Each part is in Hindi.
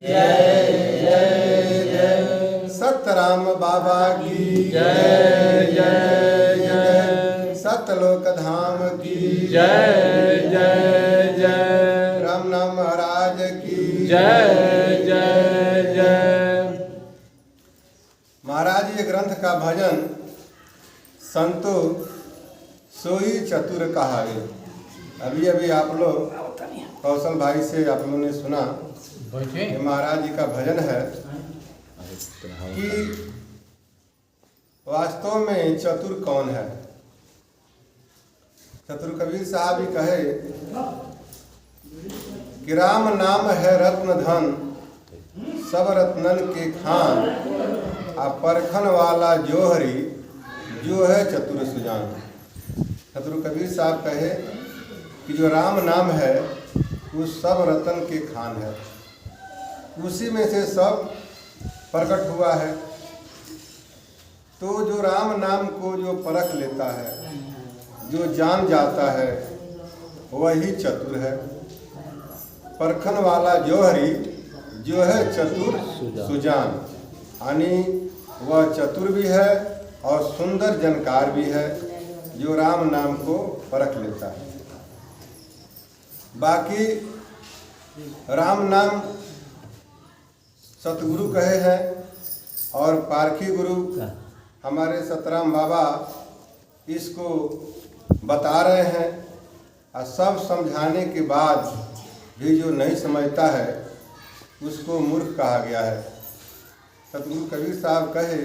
जय जय जय सतराम बाबा की जय जय जय सतलोक धाम की जय जय जय राम नाम महाराज की जय जय जय। महाराज ये ग्रंथ का भजन संतो सोई चतुर कहावे। अभी अभी आप लोग कौशल भाई से आप लोगों ने सुना कि महाराज जी का भजन है कि वास्तव में चतुर कौन है। चतुर कबीर साहब भी कहे कि राम नाम है रत्न धन सब रत्नन के खान आ परखन वाला जोहरी जो है चतुर सुजान। चतुर कबीर साहब कहे कि जो राम नाम है वो सब रत्न के खान है, उसी में से सब प्रकट हुआ है। तो जो राम नाम को जो परख लेता है, जो जान जाता है, वही चतुर है। परखन वाला जोहरी जो है चतुर सुजान, यानी वह चतुर भी है और सुंदर जानकार भी है, जो राम नाम को परख लेता है। बाकी राम नाम सतगुरु कहे हैं और पारखी गुरु हमारे सतराम बाबा इसको बता रहे हैं। और सब समझाने के बाद भी जो नहीं समझता है उसको मूर्ख कहा गया है। सतगुरु कबीर साहब कहे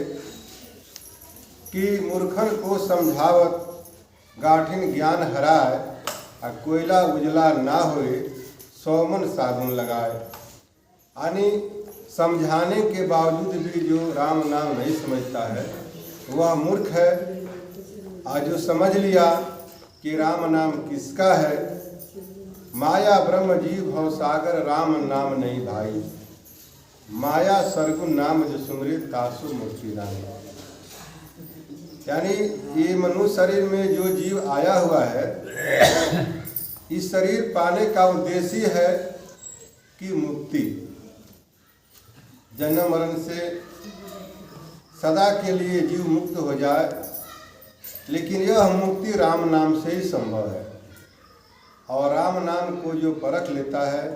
कि मूर्खन को समझावत गाठिन ज्ञान हराए आ कोयला उजला ना होए सौमन साबुन लगाए। यानी समझाने के बावजूद भी जो राम नाम नहीं समझता है वह मूर्ख है। आज जो समझ लिया कि राम नाम किसका है, माया ब्रह्म जीव भव सागर राम नाम नहीं भाई, माया सरगुन नाम जो सुमरे तासु मुक्ति नाम। यानी ये मनुष्य शरीर में जो जीव आया हुआ है, इस शरीर पाने का उद्देश्य है कि मुक्ति, जन्म मरण से सदा के लिए जीव मुक्त हो जाए। लेकिन यह मुक्ति राम नाम से ही संभव है। और राम नाम को जो परख लेता है,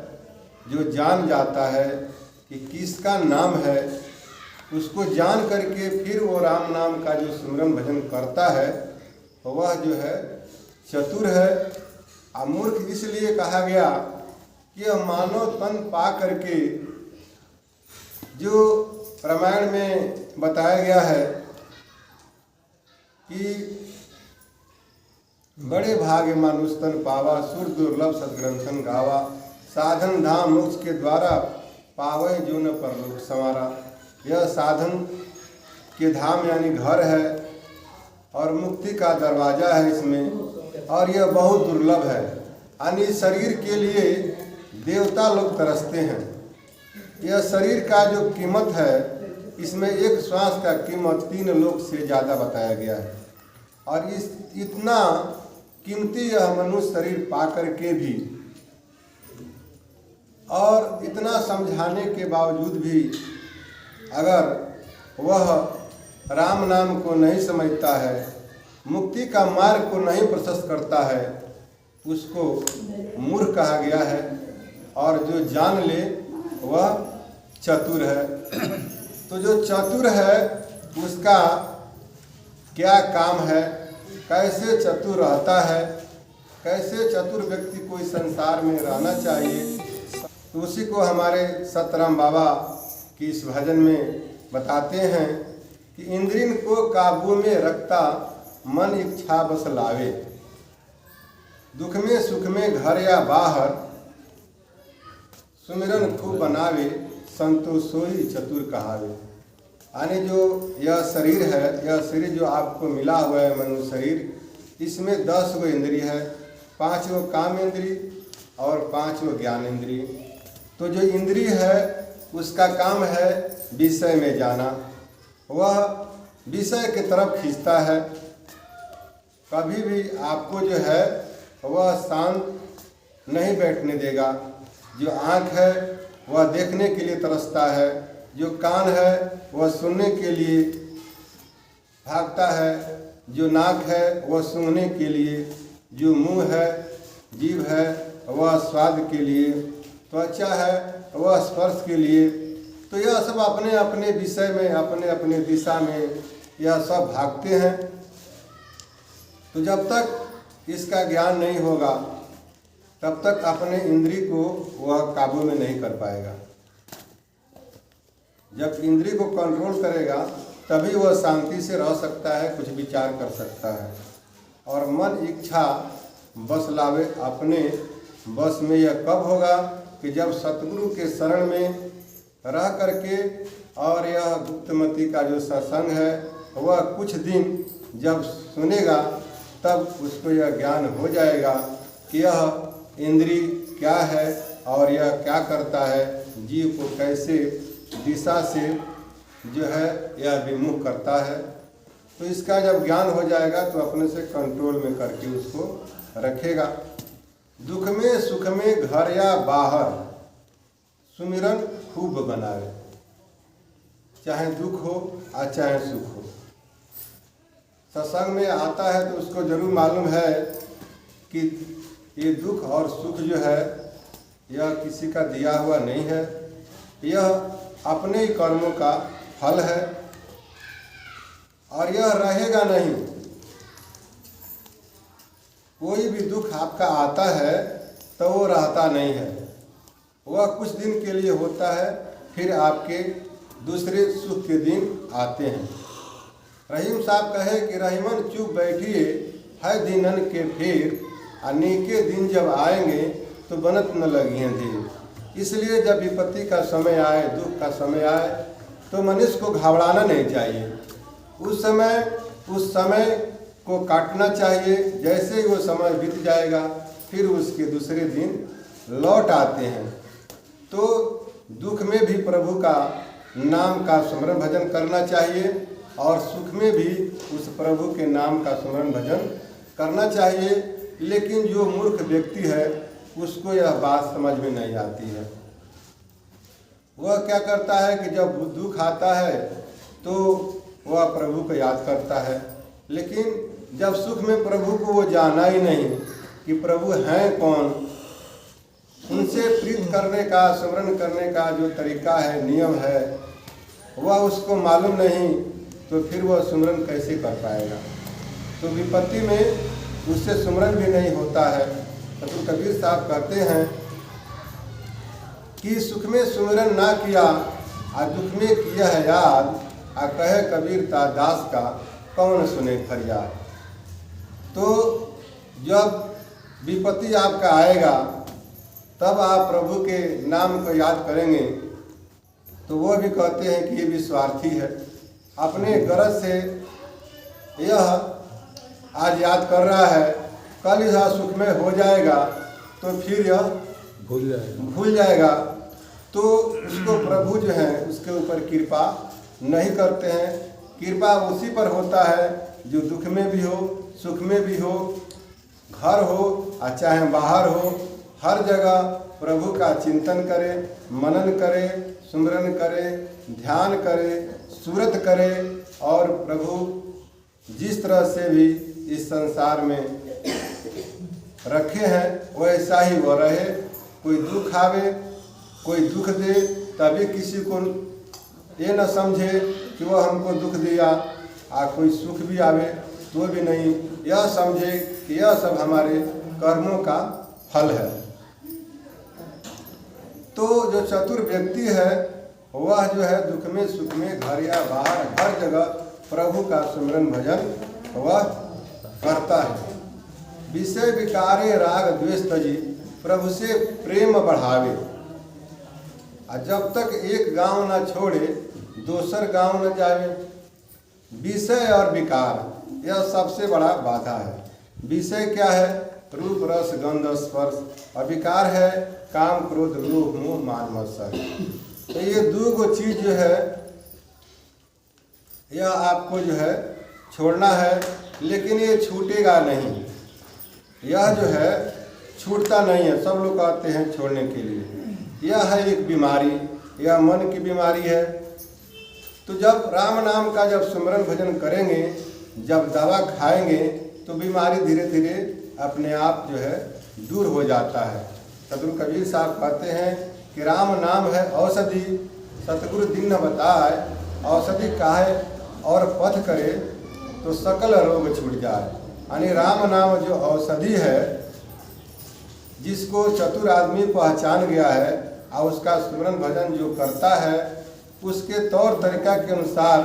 जो जान जाता है कि किसका नाम है, उसको जान करके फिर वो राम नाम का जो सिमरन भजन करता है, वह जो है चतुर है। मूर्ख इसलिए कहा गया कि यह मानव तन पा करके जो रामायण में बताया गया है कि बड़े भाग्य मानुष तन पावा सुर दुर्लभ सदग्रंथन गावा, साधन धाम मोक्ष के द्वारा पावे जो न परलोक संवारा। यह साधन के धाम यानी घर है और मुक्ति का दरवाजा है इसमें, और यह बहुत दुर्लभ है। यानी शरीर के लिए देवता लोग तरसते हैं। यह शरीर का जो कीमत है, इसमें एक श्वास का कीमत 3 लोक से ज़्यादा बताया गया है। और इस इतना कीमती यह मनुष्य शरीर पा करके भी और इतना समझाने के बावजूद भी अगर वह राम नाम को नहीं समझता है, मुक्ति का मार्ग को नहीं प्रशस्त करता है, उसको मूर्ख कहा गया है। और जो जान ले वह चतुर है। तो जो चतुर है उसका क्या काम है, कैसे चतुर रहता है, कैसे चतुर व्यक्ति को इस संसार में रहना चाहिए, तो उसी को हमारे सतराम बाबा की इस भजन में बताते हैं कि इंद्रियन को काबू में रखता मन इच्छा बस लावे, दुख में सुख में घर या बाहर सुमिरन खूब बनावे संतो सोई चतुर कहावे। यानी जो यह शरीर है, यह शरीर जो आपको मिला हुआ है मनुष्य शरीर, इसमें 10 गो इंद्रिय है, 5 गो काम इंद्रिय और 5 गो ज्ञान इंद्रिय। तो जो इंद्रिय है उसका काम है विषय में जाना, वह विषय की तरफ खींचता है। कभी भी आपको जो है वह शांत नहीं बैठने देगा। जो आँख है वह देखने के लिए तरसता है, जो कान है वह सुनने के लिए भागता है, जो नाक है वह सूंघने के लिए, जो मुंह है, जीभ है वह स्वाद के लिए, त्वचा है वह स्पर्श के लिए। तो यह सब अपने अपने विषय में, अपने अपने दिशा में यह सब भागते हैं। तो जब तक इसका ज्ञान नहीं होगा तब तक अपने इंद्रिय को वह काबू में नहीं कर पाएगा। जब इंद्रिय को कंट्रोल करेगा तभी वह शांति से रह सकता है, कुछ विचार कर सकता है। और मन इच्छा बस लावे अपने बस में यह कब होगा कि जब सतगुरु के शरण में रह करके और यह गुप्तमती का जो सत्संग है वह कुछ दिन जब सुनेगा तब उसको यह ज्ञान हो जाएगा कि यह इंद्रिय क्या है और यह क्या करता है, जीव को कैसे दिशा से जो है यह विमुख करता है। तो इसका जब ज्ञान हो जाएगा तो अपने से कंट्रोल में करके उसको रखेगा। दुख में सुख में घर या बाहर सुमिरन खूब बनावे, चाहे दुख हो और चाहे सुख हो। सत्संग में आता है तो उसको जरूर मालूम है कि ये दुख और सुख जो है यह किसी का दिया हुआ नहीं है, यह अपने ही कर्मों का फल है और यह रहेगा नहीं। कोई भी दुख आपका आता है तो वो रहता नहीं है, वह कुछ दिन के लिए होता है, फिर आपके दूसरे सुख के दिन आते हैं। रहीम साहब कहे कि रहीमन चुप बैठिए है दिनन के फिर, अनेके दिन जब आएंगे तो बनत न लगिए धीर। इसलिए जब विपत्ति का समय आए, दुख का समय आए तो मनुष्य को घबराना नहीं चाहिए। उस समय को काटना चाहिए। जैसे ही वो समय बीत जाएगा फिर उसके दूसरे दिन लौट आते हैं। तो दुख में भी प्रभु का नाम का स्मरण भजन करना चाहिए और सुख में भी उस प्रभु के नाम का स्मरण भजन करना चाहिए। लेकिन जो मूर्ख व्यक्ति है उसको यह बात समझ में नहीं आती है। वह क्या करता है कि जब दुख आता है तो वह प्रभु को याद करता है, लेकिन जब सुख में प्रभु को वो जाना ही नहीं कि प्रभु हैं कौन, उनसे प्रीत करने का, स्मरण करने का जो तरीका है, नियम है, वह उसको मालूम नहीं, तो फिर वह स्मरण कैसे कर पाएगा। तो विपत्ति में उससे स्मरण भी नहीं होता है। तो कबीर साहब कहते हैं कि सुख में सुमिरन ना किया आ दुख में किया है याद, आ कहे कबीर ता दास का कौन सुने फरियाद। तो जब विपत्ति आपका आएगा तब आप प्रभु के नाम को याद करेंगे तो वो भी कहते हैं कि ये भी स्वार्थी है, अपने गरज से यह आज याद कर रहा है, कल यह सुख में हो जाएगा तो फिर यह भूल जाएगा। तो उसको प्रभु जो है उसके ऊपर कृपा नहीं करते हैं। कृपा उसी पर होता है जो दुख में भी हो, सुख में भी हो, घर हो और चाहे बाहर हो, हर जगह प्रभु का चिंतन करे, मनन करे, सुमरन करे, ध्यान करे, सूरत करे और प्रभु जिस तरह से भी इस संसार में रखे हैं वैसा ही वह रहे। कोई दुख आवे, कोई दुख दे, तभी किसी को ये न समझे कि वह हमको दुख दिया, कोई सुख भी आवे तो भी नहीं, यह समझे कि यह सब हमारे कर्मों का फल है। तो जो चतुर व्यक्ति है वह जो है दुख में सुख में घर या बाहर हर जगह प्रभु का सुमरन भजन वह करता है। विषय विकारे राग द्वेष तजी, प्रभु से प्रेम बढ़ावे। और जब तक एक गांव न छोड़े दूसर गांव न जावे। विषय और विकार यह सबसे बड़ा बाधा है। विषय क्या है? रूप रस गंध स्पर्श, और विकार है काम क्रोध लोभ मोह मान मत्सर। तो ये दो गो चीज जो है यह आपको जो है छोड़ना है, लेकिन ये छूटेगा नहीं। यह जो है छूटता नहीं है। सब लोग कहते हैं छोड़ने के लिए, यह है एक बीमारी, यह मन की बीमारी है। तो जब राम नाम का जब सुमिरन भजन करेंगे, जब दवा खाएंगे, तो बीमारी धीरे धीरे अपने आप जो है दूर हो जाता है। सतगुरु कबीर साहब कहते हैं कि राम नाम है औषधि, सतगुरु दीन बताए, औषधि काहे और पथ करे तो सकल रोग छूट जाए। यानी राम नाम जो औषधि है, जिसको चतुर आदमी पहचान गया है और उसका सुमिरन भजन जो करता है, उसके तौर तरीका के अनुसार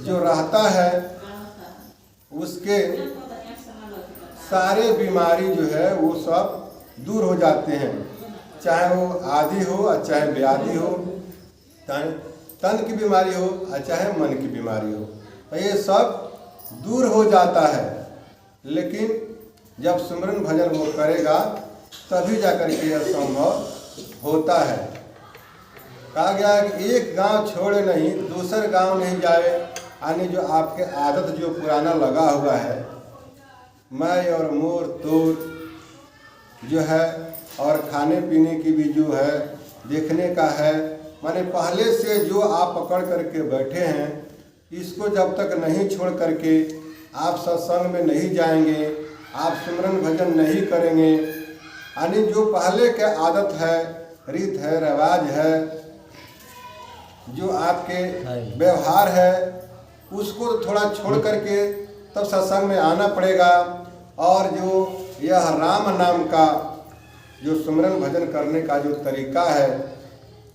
जो रहता है, उसके सारे बीमारी जो है वो सब दूर हो जाते हैं। चाहे वो आदि हो और चाहे व्याधि हो, चाहे तन की बीमारी हो और चाहे मन की बीमारी हो, तो ये सब दूर हो जाता है। लेकिन जब सुमिरन भजन वो करेगा तभी जाकर के यह संभव होता है। कहा गया है कि एक गांव छोड़े नहीं, दूसरे गांव नहीं जाए। यानी जो आपके आदत जो पुराना लगा हुआ है, मैं और मोर तोर जो है, और खाने पीने की भी जो है, देखने का है, माने पहले से जो आप पकड़ करके बैठे हैं, इसको जब तक नहीं छोड़ करके आप सत्संग में नहीं जाएंगे, आप सिमरन भजन नहीं करेंगे, यानी जो पहले के आदत है, रीत है, रिवाज है, जो आपके व्यवहार है, उसको थोड़ा छोड़ करके तब सत्संग में आना पड़ेगा। और जो यह राम नाम का जो सिमरन भजन करने का जो तरीका है,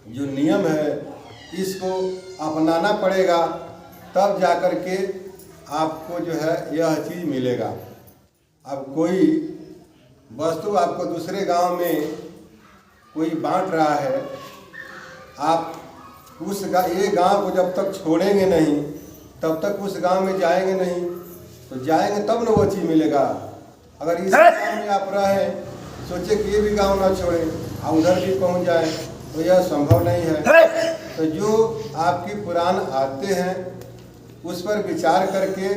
जो नियम है, इसको अपनाना पड़ेगा, तब जाकर के आपको जो है यह चीज़ मिलेगा। अब कोई वस्तु आपको दूसरे गांव में कोई बांट रहा है, आप उस ये गांव को जब तक छोड़ेंगे नहीं, तब तक उस गांव में जाएंगे नहीं, तो जाएंगे तब ना वो चीज़ मिलेगा। अगर इस गांव में आप रहें, सोचे कि ये भी गांव ना छोड़ें और उधर भी पहुंच जाए, तो यह संभव नहीं है। तो जो आपकी पुराण आते हैं, उस पर विचार करके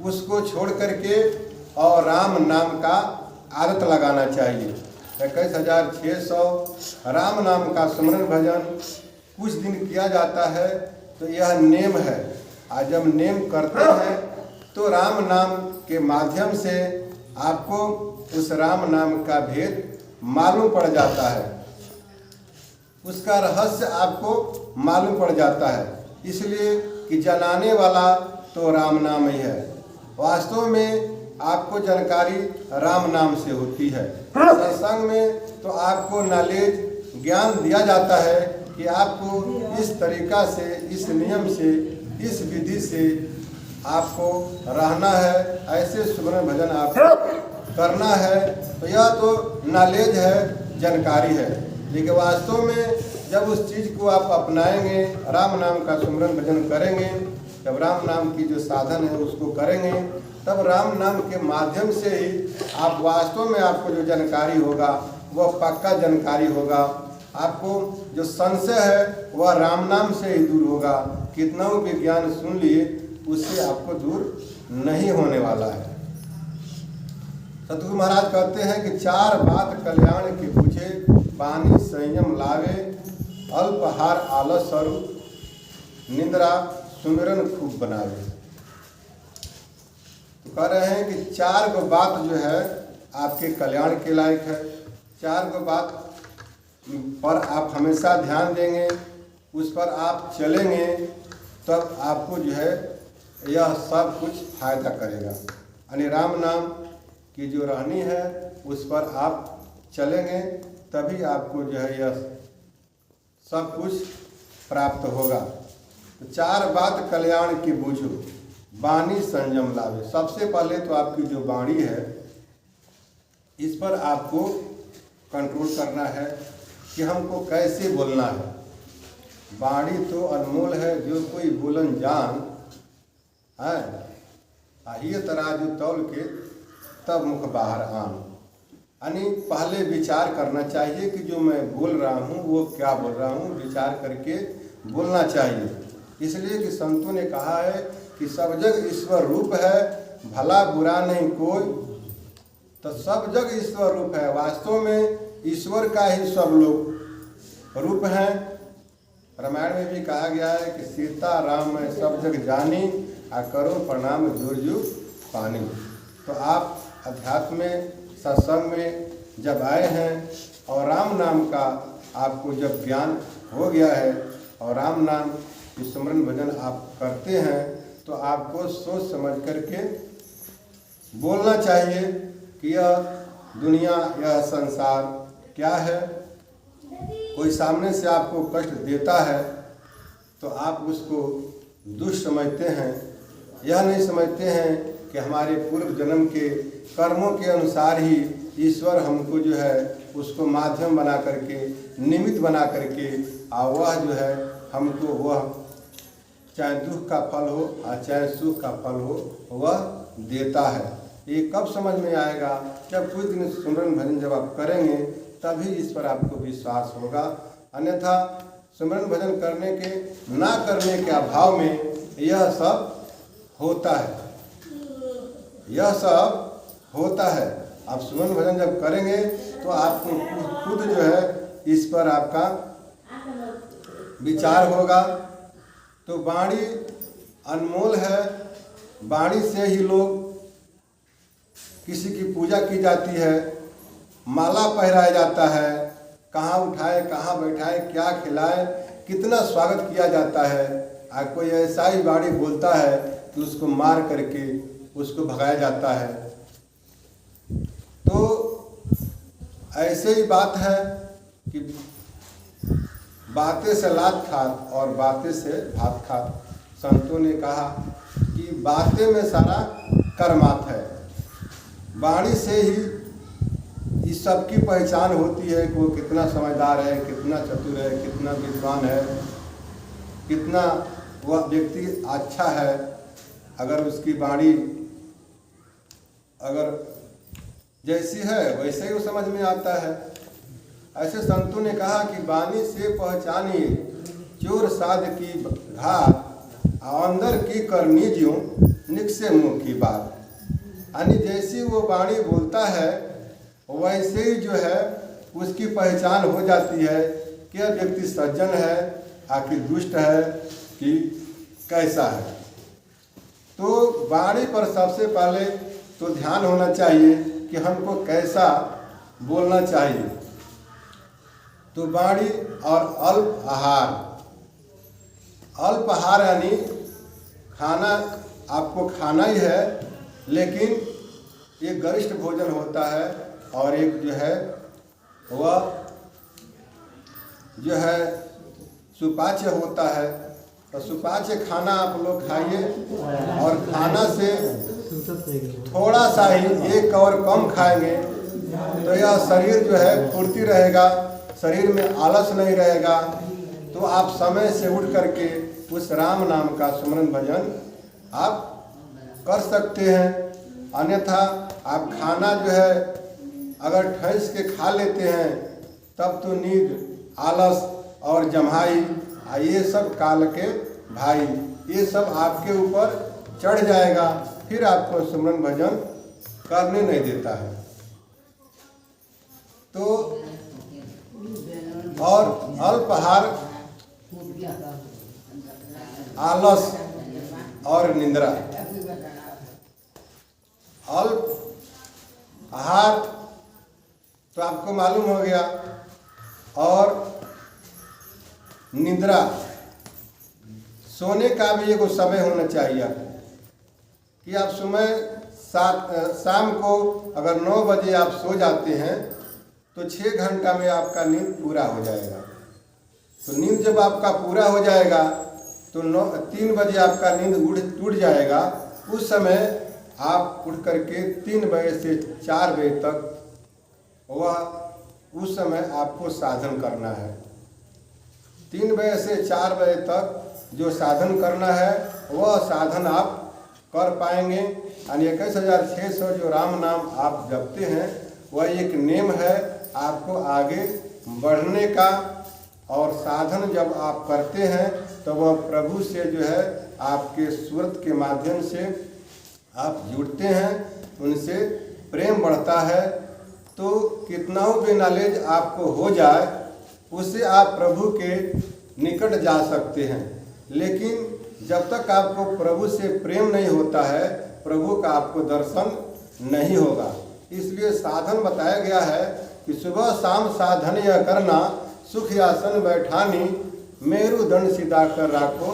उसको छोड़ करके और राम नाम का आदत लगाना चाहिए। 21,600 राम नाम का सिमरन भजन कुछ दिन किया जाता है, तो यह नेम है। आज जब नेम करते हैं तो राम नाम के माध्यम से आपको उस राम नाम का भेद मालूम पड़ जाता है, उसका रहस्य आपको मालूम पड़ जाता है। इसलिए कि जनाने वाला तो राम नाम ही है। वास्तव में आपको जानकारी राम नाम से होती है। सत्संग में तो आपको नॉलेज ज्ञान दिया जाता है कि आपको इस तरीका से, इस नियम से, इस विधि से आपको रहना है, ऐसे सुमरन भजन आपको करना है। तो यह तो नॉलेज है, जानकारी है। लेकिन वास्तव में जब उस चीज़ को आप अपनाएंगे, राम नाम का सुमरन भजन करेंगे, जब राम नाम की जो साधन है उसको करेंगे, तब राम नाम के माध्यम से ही आप वास्तव में आपको जो जानकारी होगा वह पक्का जानकारी होगा। आपको जो संशय है वह राम नाम से ही दूर होगा। कितना भी ज्ञान सुन लिए, उससे आपको दूर नहीं होने वाला है। सतगुरु महाराज कहते हैं कि 4 बात कल्याण की पूछे, पानी संयम लावे, अल्पहार आलस स्वरूप, निंद्रा सुमिरन खूब बनावे। तो कह रहे हैं कि 4 गो बात जो है आपके कल्याण के लायक है। 4 गो बात पर आप हमेशा ध्यान देंगे, उस पर आप चलेंगे, तब आपको जो है यह सब कुछ फायदा करेगा। यानी राम नाम की जो रहनी है उस पर आप चलेंगे, तभी आपको जो है यह सब कुछ प्राप्त होगा। तो 4 बात कल्याण की बूझो, वाणी संयम लावे। सबसे पहले तो आपकी जो वाणी है, इस पर आपको कंट्रोल करना है कि हमको कैसे बोलना है। वाणी तो अनमोल है, जो कोई बोलन जान है, आइए तराजू तौल के तब मुख बाहर आन। यानी पहले विचार करना चाहिए कि जो मैं बोल रहा हूँ वो क्या बोल रहा हूँ, विचार करके बोलना चाहिए। इसलिए कि संतों ने कहा है कि सब जग ईश्वर रूप है, भला बुरा नहीं कोई। तो सब जग ईश्वर रूप है। वास्तव में ईश्वर का ही सब लोग रूप हैं। रामायण में भी कहा गया है कि सीता राम मैं सब जग जानी, आ करो प्रणाम जोरजू पानी। तो आप अध्यात्म में सत्संग में जब आए हैं और राम नाम का आपको जब ज्ञान हो गया है और राम नाम की स्मरण भजन आप करते हैं, तो आपको सोच समझ करके बोलना चाहिए कि यह दुनिया, यह संसार क्या है। कोई सामने से आपको कष्ट देता है तो आप उसको दुष्ट समझते हैं, यह नहीं समझते हैं कि हमारे पूर्व जन्म के कर्मों के अनुसार ही ईश्वर हमको जो है उसको माध्यम बना करके, निमित्त बना करके, और वह जो है हमको वह चाहे दुख का फल हो और चाहे सुख का फल हो वह देता है। ये कब समझ में आएगा? जब कुछ दिन सुमरन भजन जब आप करेंगे तभी इस पर आपको विश्वास होगा। अन्यथा सुमरन भजन करने के ना करने के अभाव में यह सब होता है, यह सब होता है। आप सुमरन भजन जब करेंगे तो आपको खुद जो है इस पर आपका विचार होगा। तो वाणी अनमोल है, वाणी से ही लोग किसी की पूजा की जाती है, माला पहराया जाता है, कहाँ उठाए, कहाँ बैठाए, क्या खिलाए, कितना स्वागत किया जाता है। और कोई ऐसा ही वाणी बोलता है कि उसको मार करके उसको भगाया जाता है। तो ऐसे ही बात है कि बातें से लात खात और बातें से भात खात। संतों ने कहा कि बातें में सारा कर्मात है, वाणी से ही इस सब की पहचान होती है कि वो कितना समझदार है, कितना चतुर है, कितना विद्वान है, कितना वह व्यक्ति अच्छा है। अगर उसकी वाणी अगर जैसी है वैसे ही वो समझ में आता है। ऐसे संतों ने कहा कि वाणी से पहचानिए चोर साध की घात, अंदर की करनी ज्यों निकसे मुँह की बात। यानी जैसी वो वाणी बोलता है वैसे ही जो है उसकी पहचान हो जाती है कि यह व्यक्ति सज्जन है, आखिर दुष्ट है कि कैसा है। तो वाणी पर सबसे पहले तो ध्यान होना चाहिए कि हमको कैसा बोलना चाहिए। तो वाणी और अल्प आहार, अल्प आहार यानी खाना आपको खाना ही है, लेकिन एक गरिष्ठ भोजन होता है और एक जो है वह जो है सुपाच्य होता है। तो सुपाच्य खाना आप लोग खाइए और खाना से थोड़ा सा ही एक और कम खाएंगे तो यह शरीर जो है फुर्ती रहेगा, शरीर में आलस नहीं रहेगा। तो आप समय से उठ करके उस राम नाम का सुमरन भजन आप कर सकते हैं। अन्यथा आप खाना जो है अगर ठैस के खा लेते हैं तब तो नींद, आलस और जम्हाई ये सब काल के भाई, ये सब आपके ऊपर चढ़ जाएगा, फिर आपको सुमरन भजन करने नहीं देता है। तो और अल्पाहार, आलस और निंद्रा। अल्प आहार तो आपको मालूम हो गया, और निद्रा, सोने का भी एक समय होना चाहिए कि आप सुबह शाम को अगर 9 बजे आप सो जाते हैं तो 6 घंटा में आपका नींद पूरा हो जाएगा। तो नींद जब आपका पूरा हो जाएगा तो 3 बजे आपका नींद टूट जाएगा। उस समय आप उठ करके 3 बजे से 4 बजे तक वह उस समय आपको साधन करना है। 3 बजे से 4 बजे तक जो साधन करना है वह साधन आप कर पाएंगे। यानी 21,600 जो राम नाम आप जपते हैं वह एक नेम है आपको आगे बढ़ने का। और साधन जब आप करते हैं तो वह प्रभु से जो है आपके सूरत के माध्यम से आप जुड़ते हैं, उनसे प्रेम बढ़ता है तो कितना भी नॉलेज आपको हो जाए उससे आप प्रभु के निकट जा सकते हैं। लेकिन जब तक आपको प्रभु से प्रेम नहीं होता है, प्रभु का आपको दर्शन नहीं होगा। इसलिए साधन बताया गया है कि सुबह शाम साधन यह करना, सुख आसन बैठानी, मेरुदंड सीधा कर राखो,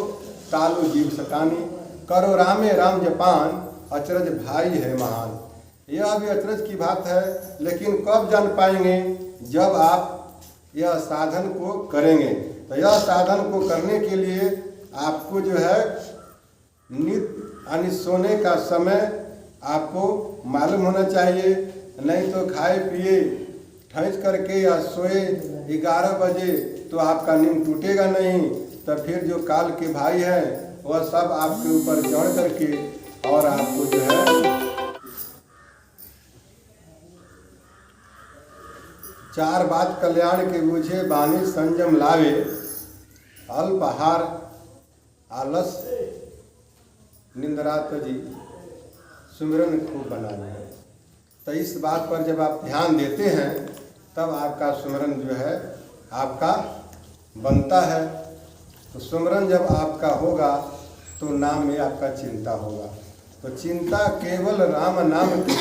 तालु जीव सतानी, करो रामे राम जपान, अचरज भाई है महान। यह भी अचरज की बात है, लेकिन कब जान पाएंगे? जब आप यह साधन को करेंगे। तो यह साधन को करने के लिए आपको जो है नित्य सोने का समय आपको मालूम होना चाहिए। नहीं तो खाए पिए ठंस करके या सोए 11 बजे तो आपका नींद टूटेगा नहीं। तो फिर जो काल के भाई हैं वह सब आपके ऊपर चढ़ करके और आपको जो है चार बात कल्याण के बूझे, बानी संयम लावे, अल्पहार आलस निंद्रा तजी, सुमिरन खूब बनावे। तो इस बात पर जब आप ध्यान देते हैं तब आपका सुमिरन जो है आपका बनता है। तो सुमिरन जब आपका होगा तो नाम में आपका चिंता होगा। तो चिंता केवल राम नाम की,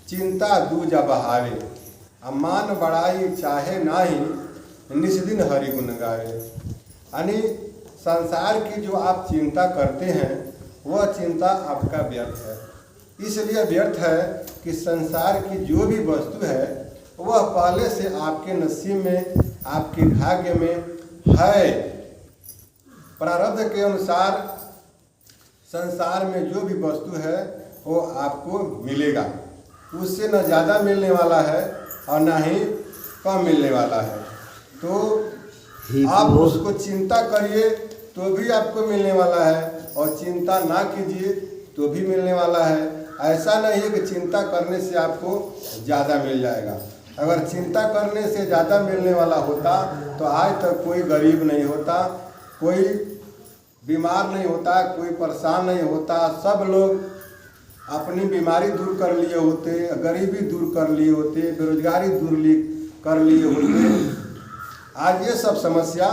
चिंता दूजा बहावे, अमान बड़ाई चाहे नाही, निस्दिन हरि गुण गावे। यानी संसार की जो आप चिंता करते हैं वह चिंता आपका व्यर्थ है। इसलिए व्यर्थ है कि संसार की जो भी वस्तु है वह पहले से आपके नसीब में, आपके भाग्य में है। प्रारब्ध के अनुसार संसार में जो भी वस्तु है वो आपको मिलेगा। उससे न ज़्यादा मिलने वाला है और न ही कम मिलने वाला है। तो आप उसको चिंता करिए तो भी आपको मिलने वाला है, और चिंता ना कीजिए तो भी मिलने वाला है। ऐसा नहीं है कि चिंता करने से आपको ज़्यादा मिल जाएगा। अगर चिंता करने से ज़्यादा मिलने वाला होता तो आज तक कोई गरीब नहीं होता, कोई बीमार नहीं होता, कोई परेशान नहीं होता। सब लोग अपनी बीमारी दूर कर लिए होते, गरीबी दूर कर लिए होते, बेरोजगारी दूर कर लिए होते। आज ये सब समस्या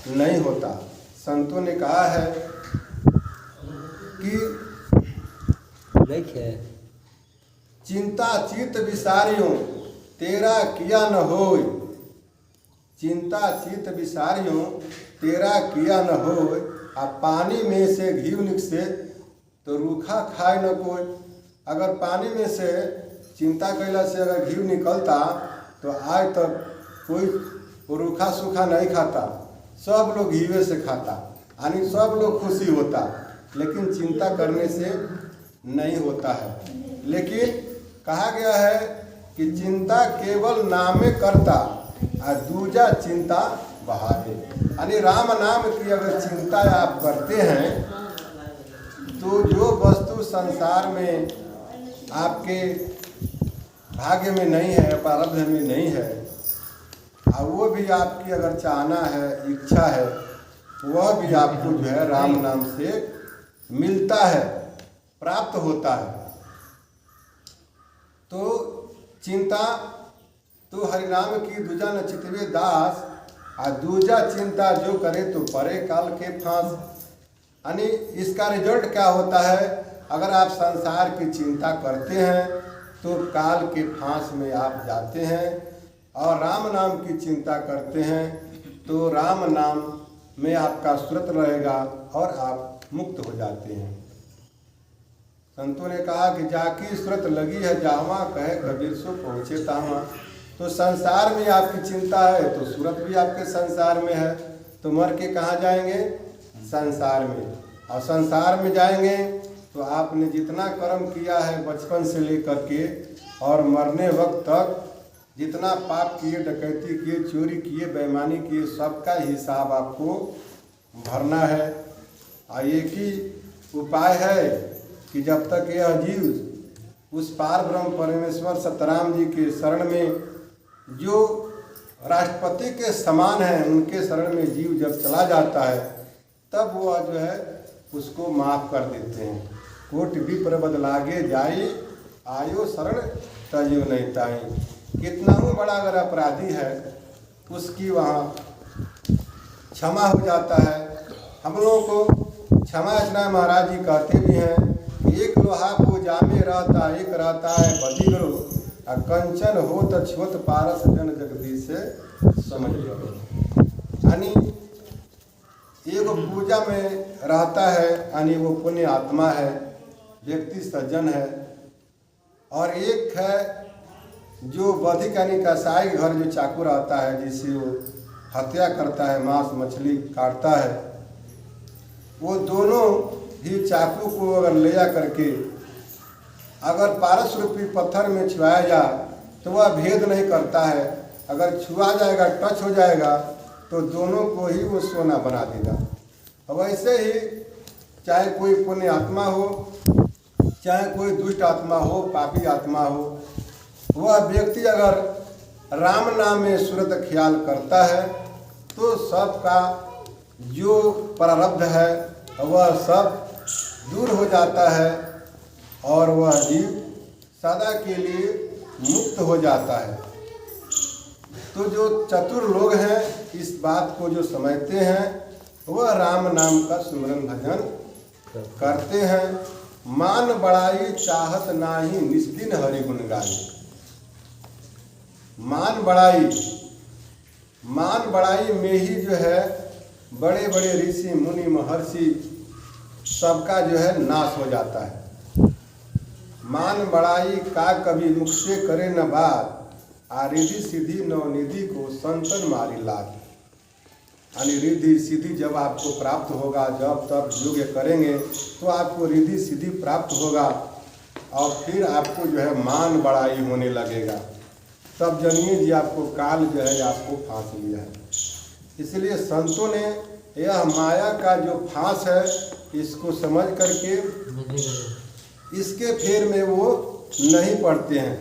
नहीं होता। संतों ने कहा है कि चिंता चित विसारियों तेरा किया न होय, चिंता चित विसारियों तेरा किया न होय, आ पानी में से घी निकसे तो रूखा खाए न कोई। अगर पानी में से चिंता कैला से अगर घी निकलता तो आज तक कोई रूखा सूखा नहीं खाता, सब लोग घीवे से खाता, यानी सब लोग खुशी होता। लेकिन चिंता करने से नहीं होता है। लेकिन कहा गया है कि चिंता केवल नामे करता और दूजा चिंता बहावे। यानी राम नाम की अगर चिंता आप करते हैं तो जो वस्तु संसार में आपके भाग्य में नहीं है, प्रारब्ध में नहीं है, और वो भी आपकी अगर चाहना है, इच्छा है, वह भी आपको जो है राम नाम से मिलता है, प्राप्त होता है। तो चिंता तो हरिनाम की दूजा न चितवे दास, और दूजा चिंता जो करे तो परे काल के फांस। यानी इसका रिजल्ट क्या होता है? अगर आप संसार की चिंता करते हैं तो काल के फांस में आप जाते हैं, और राम नाम की चिंता करते हैं तो राम नाम में आपका सुरत रहेगा और आप मुक्त हो जाते हैं। संतों ने कहा कि जाकी सुरत लगी है जावा, कहे कबीर सो पहुँचे तावा। तो संसार में आपकी चिंता है तो सूरत भी आपके संसार में है, तो मर के कहाँ जाएंगे? संसार में। और संसार में जाएंगे तो आपने जितना कर्म किया है बचपन से लेकर के और मरने वक्त तक, जितना पाप किए, डकैती किए, चोरी किए, बेईमानी किए, सबका हिसाब आपको भरना है। और एक ही उपाय है कि जब तक यह जीव उस पार ब्रह्म परमेश्वर सतराम जी के शरण में, जो राष्ट्रपति के समान है, उनके शरण में जीव जब चला जाता है तब वह जो है उसको माफ़ कर देते हैं। कोट विप्र बदलागे जाई, आयो शरण तजियो नहीं ताई। कितना ही बड़ा अगर अपराधी है उसकी वहाँ क्षमा हो जाता है। हम लोगों को क्षमा इतना महाराज जी कहते भी हैं कि एक लोहा पूजा में रहता एक रहता है बदिगरो और कंचन हो तो छोट पारस जन जगदीश से समझ लो। यानी एक पूजा में रहता है यानी वो पुण्य आत्मा है, व्यक्ति सज्जन है, और एक है जो बधिक यानी कसाई घर जो चाकू रहता है जिससे वो हत्या करता है, मांस मछली काटता है। वो दोनों ही चाकू को अगर ले जा करके अगर पारस रूपी पत्थर में छुआया जाए तो वह भेद नहीं करता है। अगर छुआ जाएगा, टच हो जाएगा तो दोनों को ही वो सोना बना देगा। वैसे ही चाहे कोई पुण्य आत्मा हो, चाहे कोई दुष्ट आत्मा हो, पापी आत्मा हो, वह व्यक्ति अगर राम नाम में सूरत ख्याल करता है तो सबका जो प्रारब्ध है वह सब दूर हो जाता है और वह जीव सदा के लिए मुक्त हो जाता है। तो जो चतुर लोग हैं इस बात को जो समझते हैं वह राम नाम का सुमरन भजन करते हैं। मान बड़ाई चाहत नाही निस्दिन हरि गुण गाई। मान बड़ाई में ही जो है बड़े बड़े ऋषि मुनि महर्षि सबका जो है नाश हो जाता है। मान बड़ाई का कभी मुख से करे न बात, आ रिधि सिद्धि नवनिधि को संतन मारी लात। यानी रिधि सिद्धि जब आपको प्राप्त होगा, जब तब योग्य करेंगे तो आपको रिधि सिद्धि प्राप्त होगा और फिर आपको जो है मान बड़ाई होने लगेगा। तब जानिए जी आपको काल जो है आपको फांस लिया है। इसलिए संतों ने यह माया का जो फांस है इसको समझ करके इसके फेर में वो नहीं पड़ते हैं।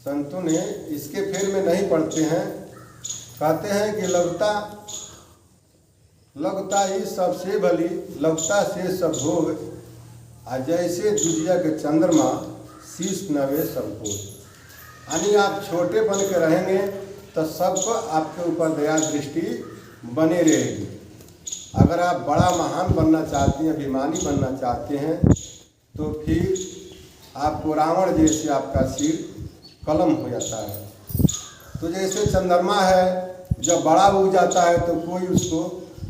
संतों ने इसके फेर में नहीं पड़ते हैं। कहते हैं कि लगता ही सबसे भली, लगता से सब भोग, आ जैसे दुजिया के चंद्रमा शीश नवे सबको। यानी आप छोटे बन के रहेंगे तो सबको आपके ऊपर दया दृष्टि बनी रहेगी। अगर आप बड़ा महान बनना चाहते हैं, अभिमानी बनना चाहते हैं तो फिर आपको रावण जैसे आपका सिर कलम हो जाता है। तो जैसे चंद्रमा है जब बड़ा उग जाता है तो कोई उसको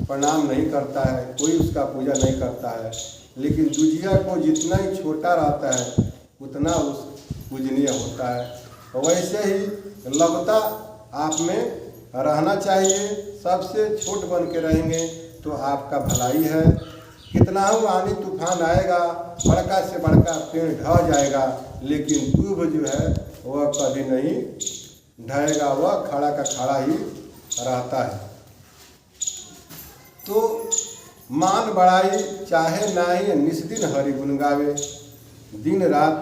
प्रणाम नहीं करता है, कोई उसका पूजा नहीं करता है, लेकिन दुजिया को जितना ही छोटा रहता है उतना उस पूजनीय होता है। वैसे ही लगता आप में रहना चाहिए। सबसे छोट बन के रहेंगे तो आपका भलाई है। कितना ही आंधी तूफान आएगा, बड़का से बड़का पेड़ ढह जाएगा, लेकिन दूब जो है वह कभी नहीं ढहेगा, वह खड़ा का खड़ा ही रहता है। तो मान बड़ाई चाहे नाही निस्दिन हरि गुण गावे। दिन रात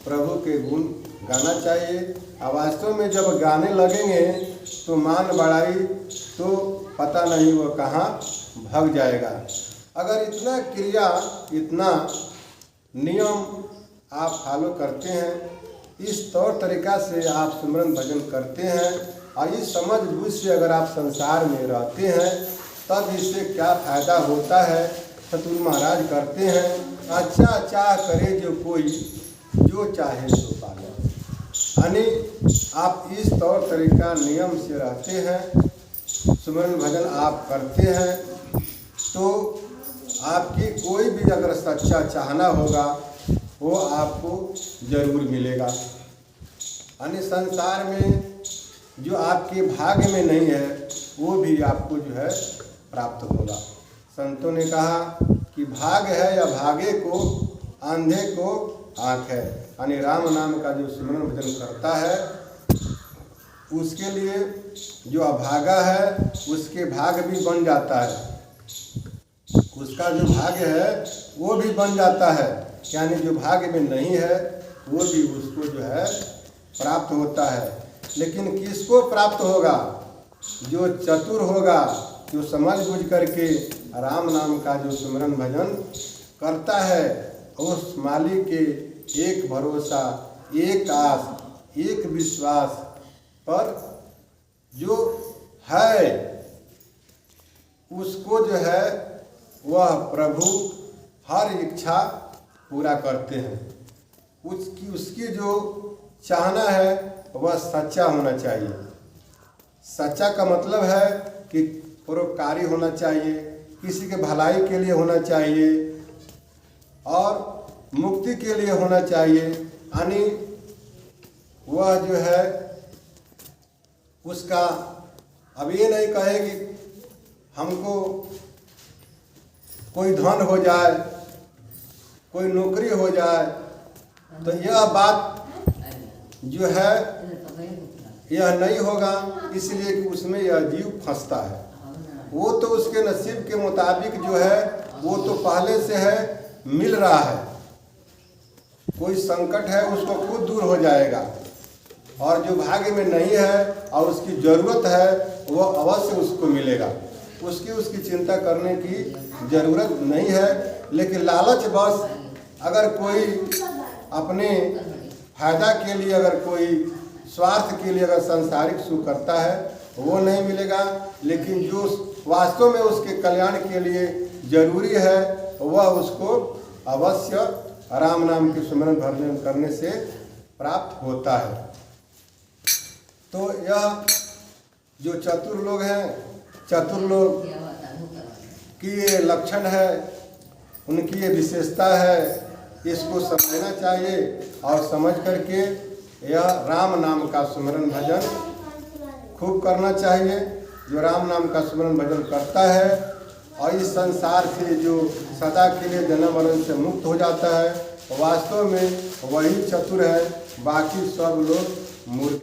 प्रभु के गुण गाना चाहिए। वास्तव में जब गाने लगेंगे तो मान बड़ाई तो पता नहीं वो कहाँ भाग जाएगा। अगर इतना क्रिया, इतना नियम आप फॉलो करते हैं, इस तौर तरीका से आप सिमरन भजन करते हैं और इस समझ बूझ से अगर आप संसार में रहते हैं तब इससे क्या फायदा होता है। सतगुरु महाराज करते हैं, अच्छा चाह करे जो कोई, जो चाहे सो पाले। यानी आप इस तौर तरीका नियम से रहते हैं, सिमरन भजन आप करते हैं तो आपकी कोई भी अगर सच्चा चाहना होगा वो आपको जरूर मिलेगा। यानी संसार में जो आपके भाग्य में नहीं है वो भी आपको जो है प्राप्त होगा। संतों ने कहा कि भाग है या भागे को अंधे को आँख है। यानी राम नाम का जो सिमरन भजन करता है उसके लिए जो अभागा है उसके भाग भी बन जाता है, उसका जो भाग्य है वो भी बन जाता है। यानी जो भाग्य में नहीं है वो भी उसको जो है प्राप्त होता है। लेकिन किसको प्राप्त होगा? जो चतुर होगा, जो समझ बूझ करके राम नाम का जो सिमरन भजन करता है, उस मालिक के एक भरोसा, एक आस, एक विश्वास पर जो है उसको जो है वह प्रभु हर इच्छा पूरा करते हैं। उसकी जो चाहना है वह सच्चा होना चाहिए। सच्चा का मतलब है कि परोपकारी होना चाहिए, किसी के भलाई के लिए होना चाहिए और मुक्ति के लिए होना चाहिए। यानी वह जो है उसका अब ये नहीं कहे कि हमको कोई धन हो जाए, कोई नौकरी हो जाए, तो यह बात जो है यह नहीं होगा, इसलिए कि उसमें यह जीव फंसता है। वो तो उसके नसीब के मुताबिक जो है वो तो पहले से है, मिल रहा है। कोई संकट है उसको खुद दूर हो जाएगा, और जो भाग्य में नहीं है और उसकी ज़रूरत है वो अवश्य उसको मिलेगा। उसकी चिंता करने की ज़रूरत नहीं है। लेकिन लालच बस अगर कोई अपने फायदा के लिए, अगर कोई स्वार्थ के लिए अगर सांसारिक सुख करता है वो नहीं मिलेगा। लेकिन जो वास्तव में उसके कल्याण के लिए जरूरी है वह उसको अवश्य राम नाम के सुमिरन भजन करने से प्राप्त होता है। तो यह जो चतुर लोग हैं, चतुर लोग की ये लक्षण है, उनकी ये विशेषता है, इसको समझना चाहिए और समझ करके यह राम नाम का सुमिरन भजन खूब करना चाहिए। जो राम नाम का सुमिरन भजन करता है और इस संसार से जो सदा के लिए जन्म मरण से मुक्त हो जाता है, वास्तव में वही चतुर है, बाकी सब लोग मूर्ख।